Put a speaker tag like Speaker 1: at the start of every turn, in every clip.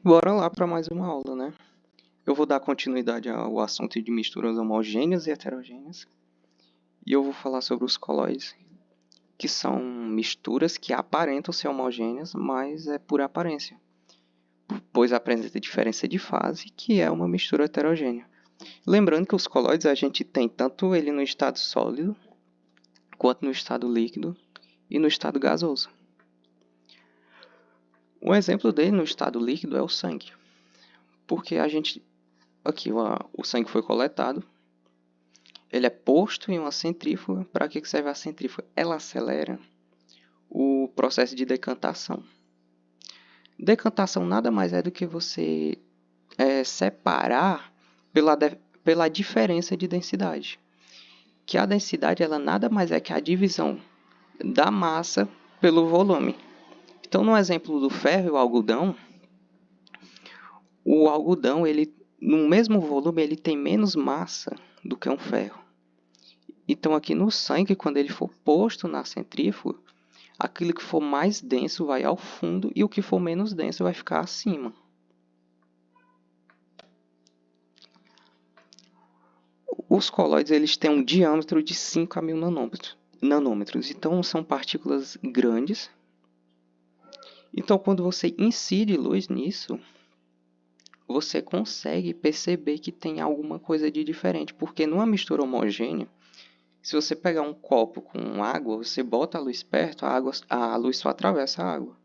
Speaker 1: Bora lá para mais uma aula, né? Eu vou dar continuidade ao assunto de misturas homogêneas e heterogêneas. E eu vou falar sobre os colóides, que são misturas que aparentam ser homogêneas, mas é por aparência, pois apresenta diferença de fase, que é uma mistura heterogênea. Lembrando que os colóides a gente tem tanto ele no estado sólido, quanto no estado líquido e no estado gasoso. Um exemplo dele no estado líquido é o sangue, porque aqui o sangue foi coletado, ele é posto em uma centrífuga. Para que serve a centrífuga? Ela acelera o processo de decantação. Decantação nada mais é do que você separar pela diferença de densidade. Que a densidade ela nada mais é que a divisão da massa pelo volume. Então, no exemplo do ferro e o algodão, no mesmo volume, ele tem menos massa do que um ferro. Então, aqui no sangue, quando ele for posto na centrífuga, aquilo que for mais denso vai ao fundo e o que for menos denso vai ficar acima. Os colóides eles têm um diâmetro de 5 a 1000 nanômetros. Então, são partículas grandes. Então, quando você incide luz nisso, você consegue perceber que tem alguma coisa de diferente. Porque numa mistura homogênea, se você pegar um copo com água, você bota a luz perto, a luz só atravessa a água.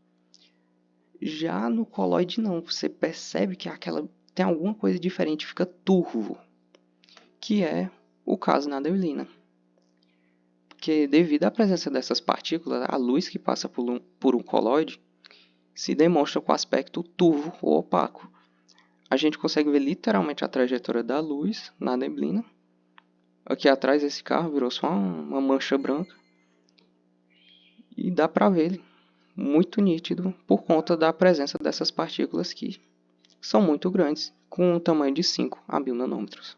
Speaker 1: Já no colóide não, você percebe que tem alguma coisa diferente, fica turvo, que é o caso na neblina. Porque devido à presença dessas partículas, a luz que passa por um colóide se demonstra com aspecto turvo ou opaco. A gente consegue ver literalmente a trajetória da luz na neblina. Aqui atrás esse carro virou só uma mancha branca. E dá para ver muito nítido por conta da presença dessas partículas que são muito grandes, com um tamanho de 5 a 1000 nanômetros.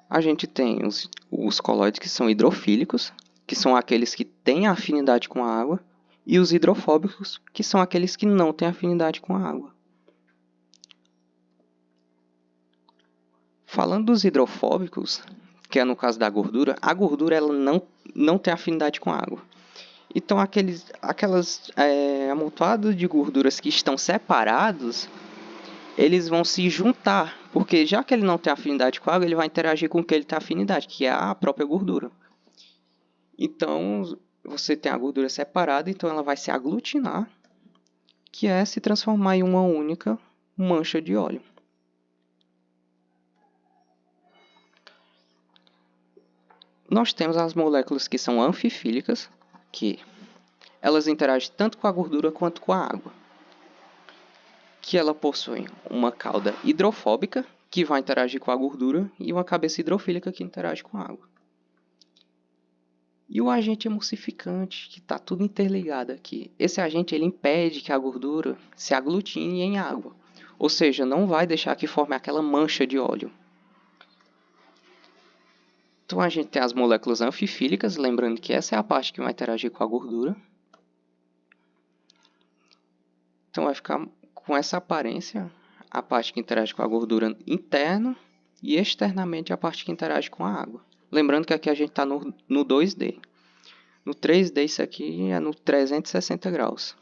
Speaker 1: A gente tem os colóides que são hidrofílicos, que são aqueles que têm afinidade com a água, e os hidrofóbicos, que são aqueles que não têm afinidade com a água. Falando dos hidrofóbicos, que é no caso da gordura, a gordura ela não tem afinidade com a água. Então, aquelas amontoados de gorduras que estão separados, eles vão se juntar, porque já que ele não tem afinidade com a água, ele vai interagir com o que ele tem afinidade, que é a própria gordura. Então, você tem a gordura separada, então ela vai se aglutinar, que é se transformar em uma única mancha de óleo. Nós temos as moléculas que são anfifílicas, que elas interagem tanto com a gordura quanto com a água. Que ela possui uma cauda hidrofóbica, que vai interagir com a gordura, e uma cabeça hidrofílica, que interage com a água. E o agente emulsificante, que está tudo interligado aqui. Esse agente ele impede que a gordura se aglutine em água. Ou seja, não vai deixar que forme aquela mancha de óleo. Então a gente tem as moléculas anfifílicas, lembrando que essa é a parte que vai interagir com a gordura. Então vai ficar com essa aparência, a parte que interage com a gordura interna e externamente a parte que interage com a água. Lembrando que aqui a gente está no 2D. No 3D isso aqui é no 360 graus.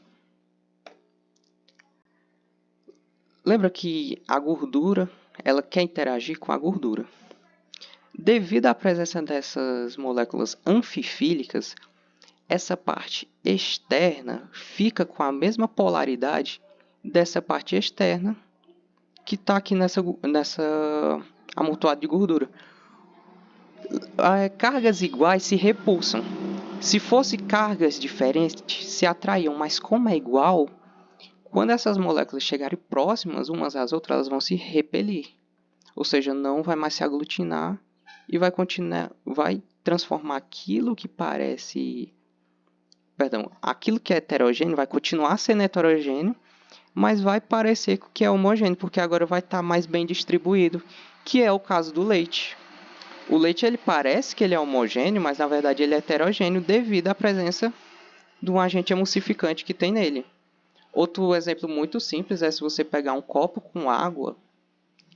Speaker 1: Lembra que a gordura ela quer interagir com a gordura. Devido à presença dessas moléculas anfifílicas, essa parte externa fica com a mesma polaridade dessa parte externa que está aqui nessa amontoado de gordura. Cargas iguais se repulsam. Se fossem cargas diferentes, se atraíam, mas como é igual, quando essas moléculas chegarem próximas umas às outras, elas vão se repelir. Ou seja, não vai mais se aglutinar e vai transformar aquilo que é heterogêneo, vai continuar sendo heterogêneo, mas vai parecer que é homogêneo, porque agora vai estar mais bem distribuído, que é o caso do leite. O leite ele parece que ele é homogêneo, mas na verdade ele é heterogêneo devido à presença do agente emulsificante que tem nele. Outro exemplo muito simples é se você pegar um copo com água,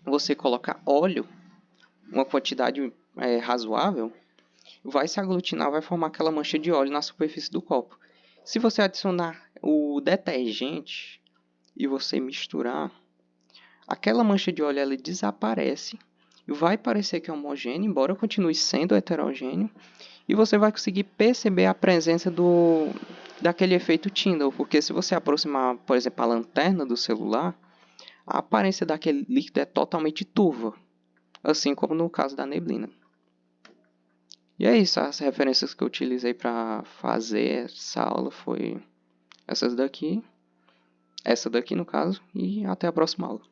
Speaker 1: você colocar óleo, uma quantidade razoável, vai se aglutinar, vai formar aquela mancha de óleo na superfície do copo. Se você adicionar o detergente e você misturar, aquela mancha de óleo ela desaparece, vai parecer que é homogêneo, embora continue sendo heterogêneo, e você vai conseguir perceber a presença daquele efeito Tyndall, porque se você aproximar, por exemplo, a lanterna do celular, a aparência daquele líquido é totalmente turva, assim como no caso da neblina. E é isso, as referências que eu utilizei para fazer essa aula foi essa daqui no caso, e até a próxima aula.